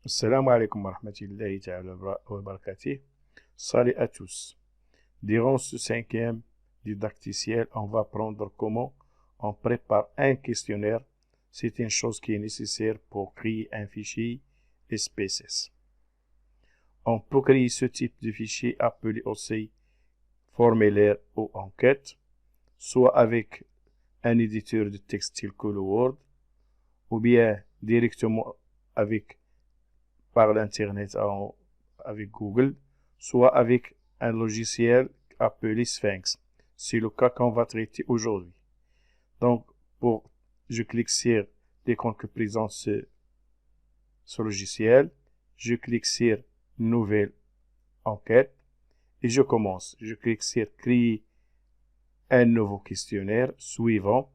Assalamu alaikum wa rahmatullahi ta'ala wa barakatuh. Salut à tous. Durant ce 5e didacticiel, on va apprendre comment on prépare un questionnaire. C'est une chose qui est nécessaire pour créer un fichier SPSS. On peut créer ce type de fichier appelé aussi formulaire ou enquête, soit avec un éditeur de texte tel que le Word, ou bien directement par l'internet avec Google, soit avec un logiciel appelé Sphinx. C'est le cas qu'on va traiter aujourd'hui. Donc, je clique sur l'icône que présente ce logiciel, je clique sur Nouvelle enquête et je commence. Je clique sur Créer un nouveau questionnaire suivant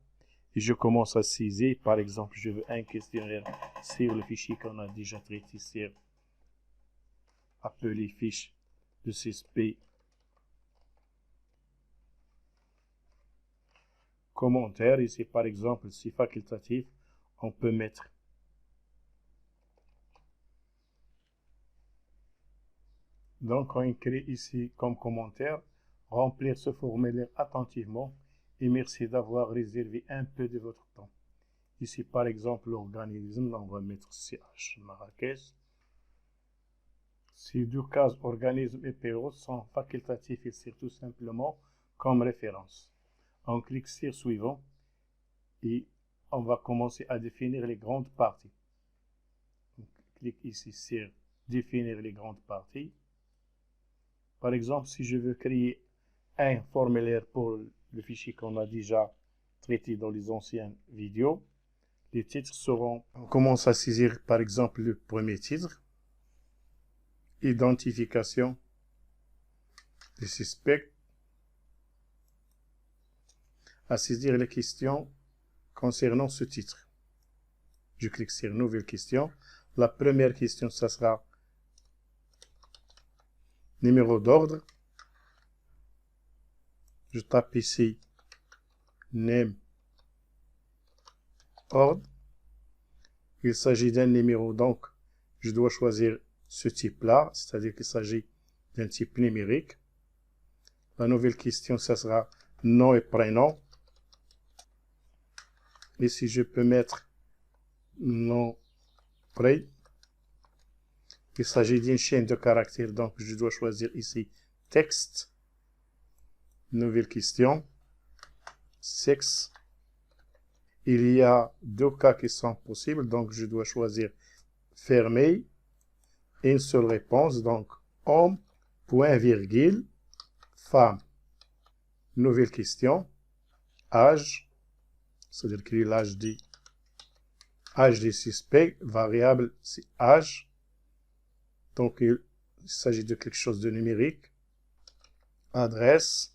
et je commence à saisir. Par exemple, je veux un questionnaire sur le fichier qu'on a déjà traité sur appelé fiche de CSP commentaire. Ici, par exemple, si facultatif, on peut mettre donc on écrit ici comme commentaire, remplir ce formulaire attentivement et merci d'avoir réservé un peu de votre temps. Ici, par exemple, l'organisme, on va mettre CH Marrakech. Ces deux cases, organisme et PO, sont facultatifs et c'est tout simplement comme référence. On clique sur suivant et on va commencer à définir les grandes parties. On clique ici sur définir les grandes parties. Par exemple, si je veux créer un formulaire pour le fichier qu'on a déjà traité dans les anciennes vidéos, les titres seront, on commence à saisir par exemple le premier titre, identification des suspects, à saisir les questions concernant ce titre. Je clique sur nouvelle question. La première question, ça sera numéro d'ordre. Je tape ici name ordre. Il s'agit d'un numéro, donc je dois choisir ce type-là, c'est-à-dire qu'il s'agit d'un type numérique. La nouvelle question, ça sera nom et prénom. Ici, je peux mettre nom pré. Il s'agit d'une chaîne de caractères, donc je dois choisir ici texte. Nouvelle question. Sexe. Il y a deux cas qui sont possibles, donc je dois choisir fermé. Une seule réponse, donc homme, point virgule, femme. Nouvelle question. Âge, c'est-à-dire qu'il est l'âge des suspects, variable c'est âge. Donc il s'agit de quelque chose de numérique. Adresse.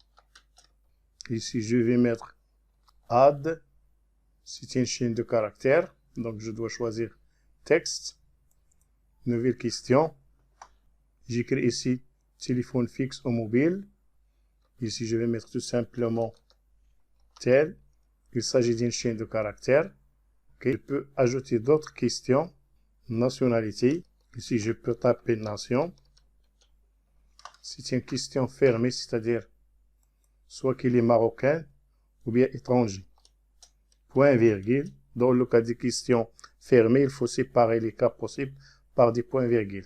Ici je vais mettre add. C'est une chaîne de caractères. Donc je dois choisir texte. Nouvelle question. J'écris ici téléphone fixe ou mobile. Ici je vais mettre tout simplement tel. Il s'agit d'une chaîne de caractères. Okay. Je peux ajouter d'autres questions. Nationalité. Ici je peux taper nation. C'est une question fermée, c'est-à-dire soit qu'il est marocain ou bien étranger. Point virgule. Dans le cas des questions fermées, il faut séparer les cas possibles par des points virgules.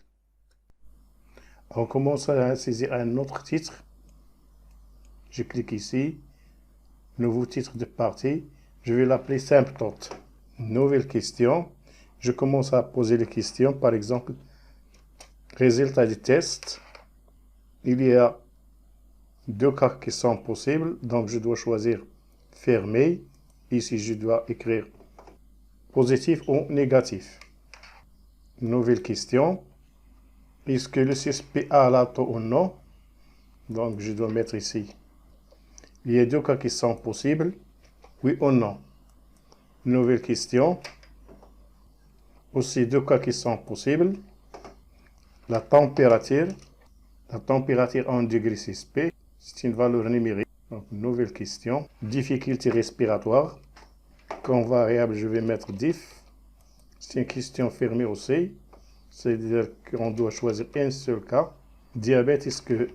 On commence à saisir un autre titre. Je clique ici. Nouveau titre de partie. Je vais l'appeler symptôme. Nouvelle question. Je commence à poser les questions. Par exemple, résultat du test. Il y a deux cas qui sont possibles. Donc, je dois choisir fermé. Ici, je dois écrire positif ou négatif. Nouvelle question. Est-ce que le suspect a l'auto ou non? Donc, je dois mettre ici. Il y a deux cas qui sont possibles. Oui ou non. Nouvelle question. Aussi deux cas qui sont possibles. La température. La température en degrés suspect. C'est une valeur numérique. Donc, nouvelle question. Difficulté respiratoire. Comme variable, je vais mettre diff. C'est une question fermée aussi. c'est-à-dire qu'on doit choisir un seul cas. Diabète,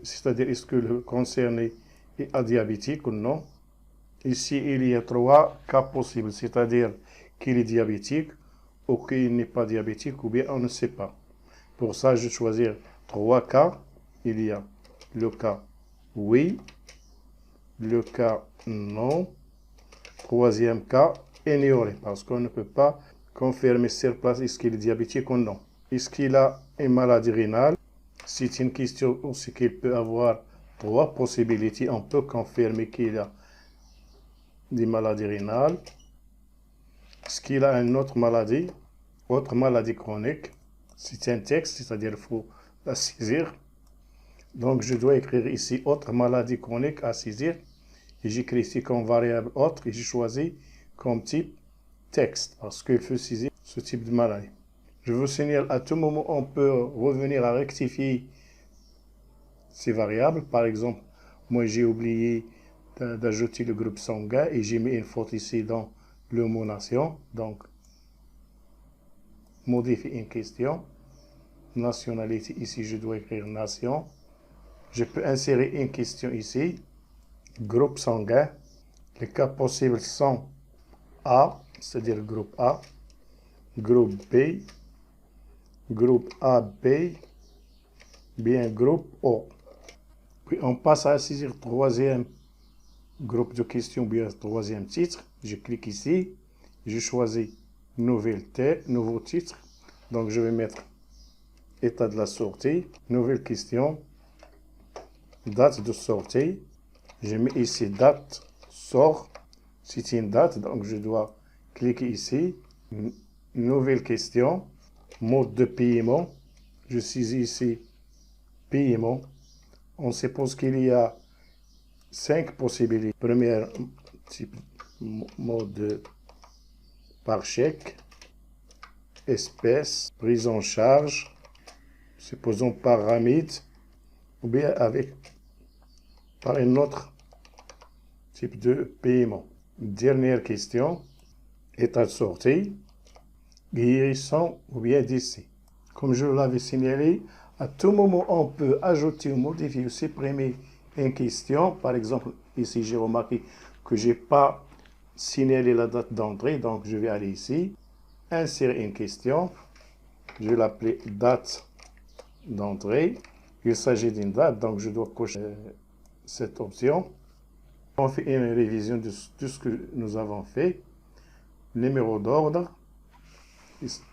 c'est-à-dire est-ce que le concerné est adiabétique ou non. Ici, il y a 3 cas possibles, c'est-à-dire qu'il est diabétique ou qu'il n'est pas diabétique, ou bien on ne sait pas. Pour ça, je vais choisir 3 cas. Il y a le cas oui, le cas non, troisième cas ignoré, parce qu'on ne peut pas confirmer sur place est-ce qu'il est diabétique ou non. Est-ce qu'il a une maladie rénale? C'est une question aussi qu'il peut avoir 3 possibilités. On peut confirmer qu'il a des maladies rénales. Est-ce qu'il a une autre maladie chronique? C'est un texte, c'est-à-dire il faut la saisir. Donc je dois écrire ici autre maladie chronique à saisir. Et j'écris ici comme variable autre et j'ai choisi comme type texte parce qu'il faut saisir ce type de maladie. Je vous signale, à tout moment, on peut revenir à rectifier ces variables. Par exemple, moi j'ai oublié d'ajouter le groupe sanguin et j'ai mis une faute ici dans le mot nation. Donc, modifier une question. Nationalité, ici je dois écrire nation. Je peux insérer une question ici. Groupe sanguin. Les cas possibles sont A, c'est-à-dire le groupe A, groupe B, groupe AB, bien groupe O. Puis on passe à saisir troisième groupe de questions, bien troisième titre. Je clique ici, je choisis nouveau titre. Donc je vais mettre état de la sortie, nouvelle question, date de sortie. Je mets ici date sort. C'est une date, donc je dois cliquer ici. Nouvelle question, mode de paiement. Je saisis ici paiement. On suppose qu'il y a 5 possibilités. Première type mode par chèque, espèce, prise en charge, supposons par ramide, ou bien par un autre type de paiement. Dernière question, état de sortie, guérison ou bien décès. Comme je l'avais signalé, à tout moment, on peut ajouter ou modifier ou supprimer une question. Par exemple, ici, j'ai remarqué que je n'ai pas signalé la date d'entrée, donc je vais aller ici, insérer une question. Je vais l'appeler date d'entrée. Il s'agit d'une date, donc je dois cocher cette option. On fait une révision de tout ce que nous avons fait. Numéro d'ordre,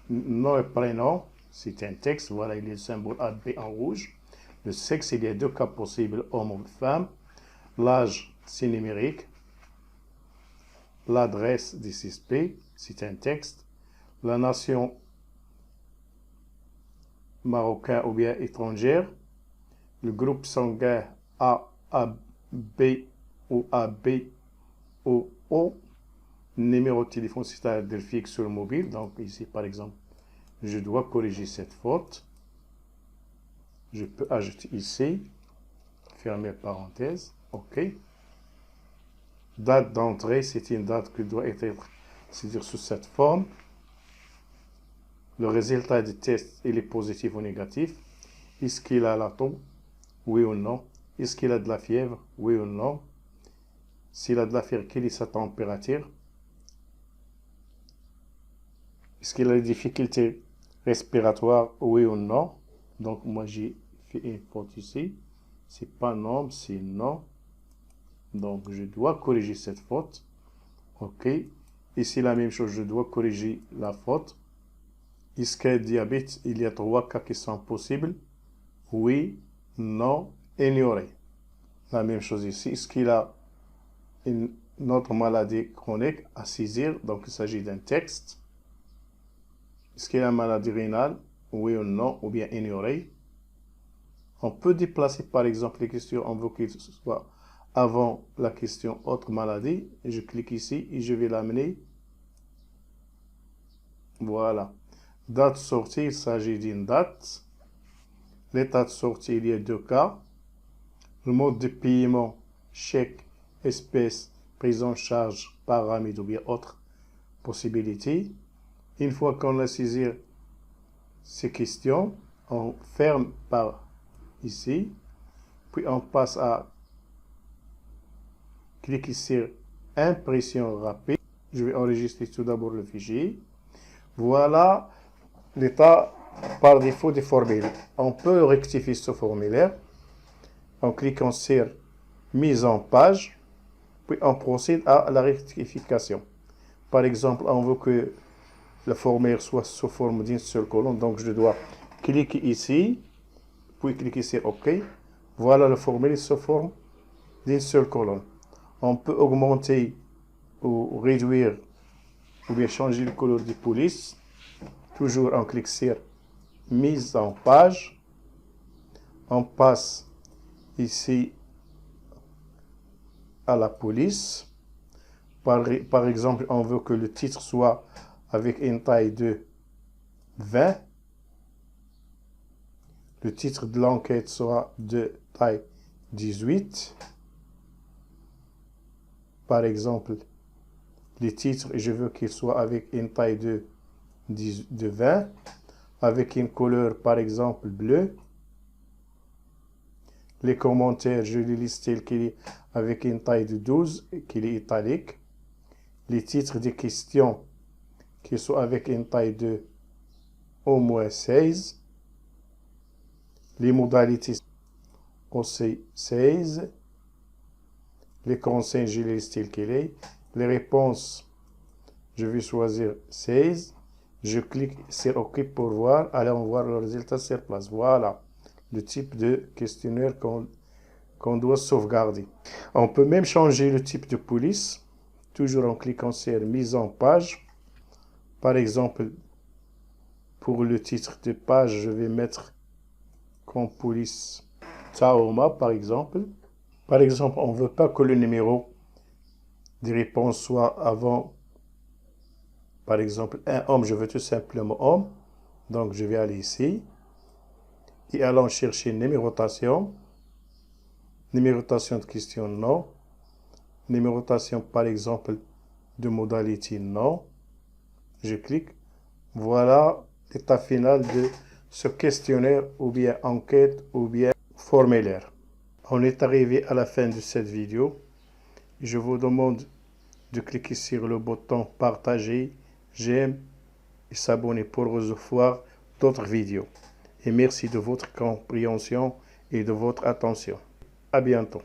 nom et prénom, c'est un texte, voilà, il y a le symbole AB en rouge. Le sexe, il y a 2 cas possibles, homme ou femme. L'âge, c'est numérique. L'adresse des suspects, c'est un texte. La nation, marocain ou bien étrangère. Le groupe sanguin A, AB ou AB ou O. Numéro de téléphone, c'est-à-dire fixe sur le mobile. Donc ici, par exemple, je dois corriger cette faute. Je peux ajouter ici, fermer parenthèse, OK. Date d'entrée, c'est une date qui doit être, c'est-à-dire sous cette forme. Le résultat du test, il est positif ou négatif. Est-ce qu'il a la toux? Oui ou non. Est-ce qu'il a de la fièvre? Oui ou non. S'il a de la fièvre, quelle est sa température? Est-ce qu'il a des difficultés respiratoires? Oui ou non. Donc moi j'ai fait une faute ici. C'est pas non, c'est non. Donc je dois corriger cette faute. OK. Ici la même chose, je dois corriger la faute. Est-ce qu'il y a diabète? Il y a 3 cas qui sont possibles. Oui, non, ignoré. La même chose ici. Est-ce qu'il a une autre maladie chronique à saisir? Donc il s'agit d'un texte. Est-ce qu'il a une maladie rénale? Oui ou non, ou bien ignoré. On peut déplacer par exemple les questions, on veut que ce soit avant la question autre maladie. Et je clique ici et je vais l'amener. Voilà. Date sortie, il s'agit d'une date. L'état de sortie, il y a 2 cas. Le mode de paiement, chèque, espèce, prise en charge par ramide ou bien autre possibilité. Une fois qu'on a saisi ces questions. On ferme par ici. Puis on passe à cliquer sur impression rapide. Je vais enregistrer tout d'abord le fichier. Voilà l'état par défaut des formulaires. On peut rectifier ce formulaire en cliquant sur mise en page. Puis on procède à la rectification. Par exemple, on veut que le formulaire soit sous forme d'une seule colonne. Donc je dois cliquer ici. Puis cliquer sur OK. Voilà le formulaire sous forme d'une seule colonne. On peut augmenter ou réduire ou bien changer le couleur de police. Toujours on clique sur mise en page. On passe ici à la police. Par exemple, on veut que le titre soit avec une taille de 20. Le titre de l'enquête sera de taille 18. Par exemple, les titres, je veux qu'ils soient avec une taille de 20, avec une couleur, par exemple, bleu. Les commentaires, je les liste tel qu'il est avec une taille de 12, qu'il est italique. Les titres des questions, qui soient avec une taille de au moins 16. Les modalités, aussi 16. Les consignes, je les liste tel qu'il est. Les réponses, je vais choisir 16. Je clique sur OK pour voir. Allons voir le résultat sur place. Voilà le type de questionnaire qu'on doit sauvegarder. On peut même changer le type de police. Toujours en cliquant sur mise en page. Par exemple, pour le titre de page, je vais mettre comme police Taoma, par exemple. Par exemple, on ne veut pas que le numéro des réponses soit avant, par exemple, un homme, je veux tout simplement homme. Donc, je vais aller ici. Et allons chercher numérotation. Numérotation de question, non. Numérotation, par exemple, de modalité, non. Je clique. Voilà l'état final de ce questionnaire ou bien enquête ou bien formulaire. On est arrivé à la fin de cette vidéo. Je vous demande de cliquer sur le bouton partager, j'aime et s'abonner pour recevoir d'autres vidéos. Et merci de votre compréhension et de votre attention. À bientôt.